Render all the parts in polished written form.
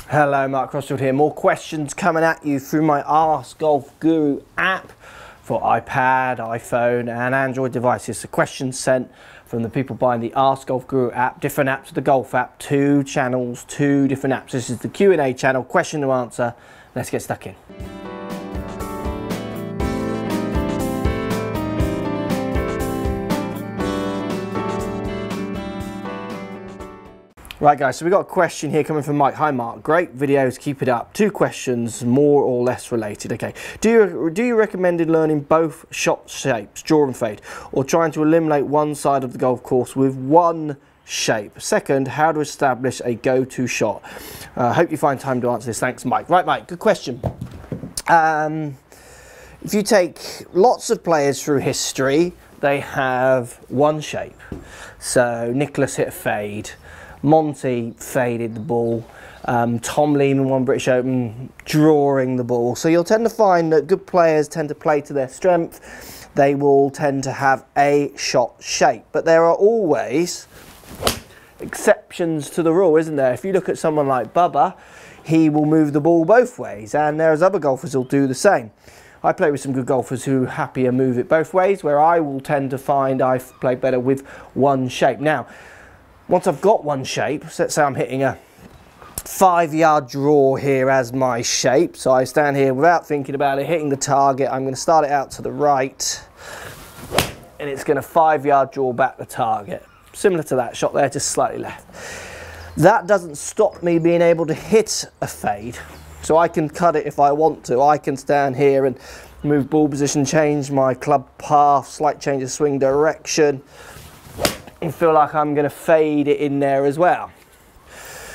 Hello, Mark Crossfield here. More questions coming at you through my AskGolfGuru app for iPad, iPhone and Android devices. So questions sent from the people buying the AskGolfGuru app, different apps to the golf app, 2 channels, 2 different apps. This is the Q&A channel, question to answer. Let's get stuck in. Right guys, so we've got a question here coming from Mike. Hi Mark, great videos, keep it up. 2 questions, more or less related. Okay, do you recommend learning both shot shapes, draw and fade, or trying to eliminate one side of the golf course with one shape? Second, how to establish a go-to shot? Hope you find time to answer this. Thanks Mike. Right Mike, good question. If you take lots of players through history, they have one shape. So Nicholas hit a fade, Monty faded the ball, Tom Lehman won British Open drawing the ball. So you'll tend to find that good players tend to play to their strength. They will tend to have a shot shape, but there are always exceptions to the rule, isn't there? If you look at someone like Bubba, he will move the ball both ways, and there's other golfers who'll do the same. I play with some good golfers who happier move it both ways, where I will tend to find I play better with one shape. Now, once I've got one shape, so let's say I'm hitting a 5-yard draw here as my shape. So I stand here without thinking about it, hitting the target. I'm going to start it out to the right, and it's going to 5-yard draw back the target. Similar to that shot there, just slightly left. That doesn't stop me being able to hit a fade. So I can cut it if I want to. I can stand here and move ball position, change my club path, slight change of swing direction, and feel like I'm going to fade it in there as well.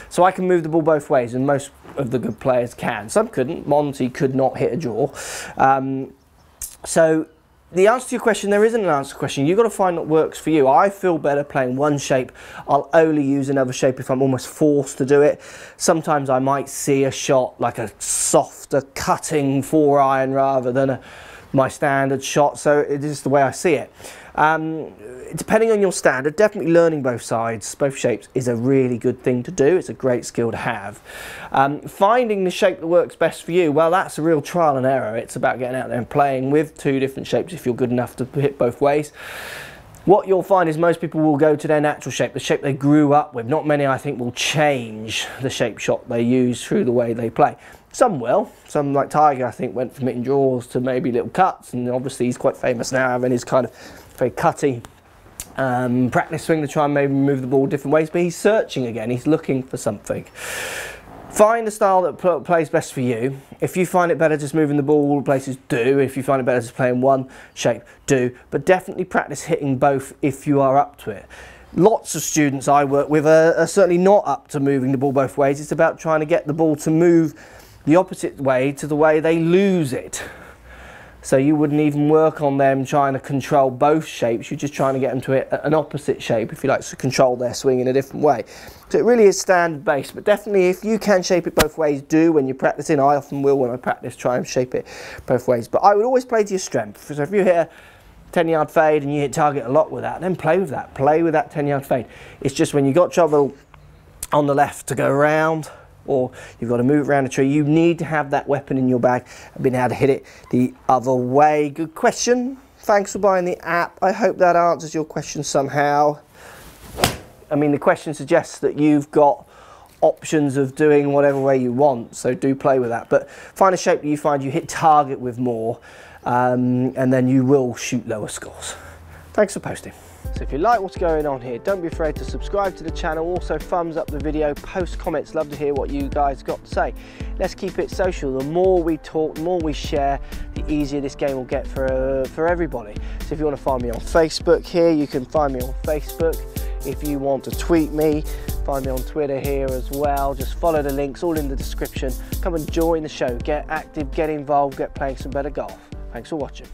So I can move the ball both ways, and most of the good players can. Some couldn't. Monty could not hit a draw. So the answer to your question, there isn't an answer to the question. You've got to find what works for you. I feel better playing one shape. I'll only use another shape if I'm almost forced to do it. Sometimes I might see a shot like a softer cutting 4-iron rather than my standard shot. So it is the way I see it. Depending on your standard, definitely learning both sides, both shapes is a really good thing to do. It's a great skill to have. Finding the shape that works best for you, well, that's a real trial and error. It's about getting out there and playing with 2 different shapes if you're good enough to hit both ways. What you'll find is most people will go to their natural shape, the shape they grew up with. Not many, I think, will change the shape shot they use through the way they play. Some will. Some, like Tiger, I think, went from hitting draws to maybe little cuts, and obviously he's quite famous now having his kind of very cutty practice swing to try and maybe move the ball different ways, but he's searching again, he's looking for something. Find a style that plays best for you. If you find it better just moving the ball all places, do. If you find it better just playing one shape, do. But definitely practice hitting both if you are up to it. Lots of students I work with are certainly not up to moving the ball both ways. It's about trying to get the ball to move the opposite way to the way they lose it. So you wouldn't even work on them trying to control both shapes. You're just trying to get them to hit an opposite shape, if you like, to control their swing in a different way. So it really is standard based, but definitely if you can shape it both ways, do when you're practicing. I often will when I practice, try and shape it both ways. But I would always play to your strength. So if you hit a 10-yard fade and you hit target a lot with that, then play with that. Play with that 10-yard fade. It's just when you've got trouble on the left to go around, or you've got to move around a tree, you need to have that weapon in your bag and being able to hit it the other way. Good question. Thanks for buying the app. I hope that answers your question somehow. I mean, the question suggests that you've got options of doing whatever way you want, so do play with that. But find a shape that you find you hit target with more, and then you will shoot lower scores. Thanks for posting. So if you like what's going on here, don't be afraid to subscribe to the channel. Also thumbs up the video, post comments, love to hear what you guys got to say. Let's keep it social. The more we talk, the more we share, the easier this game will get for everybody. So if you want to find me on Facebook here, you can find me on Facebook. If you want to tweet me, find me on Twitter here as well. Just follow the links, all in the description. Come and join the show, get active, get involved, get playing some better golf. Thanks for watching.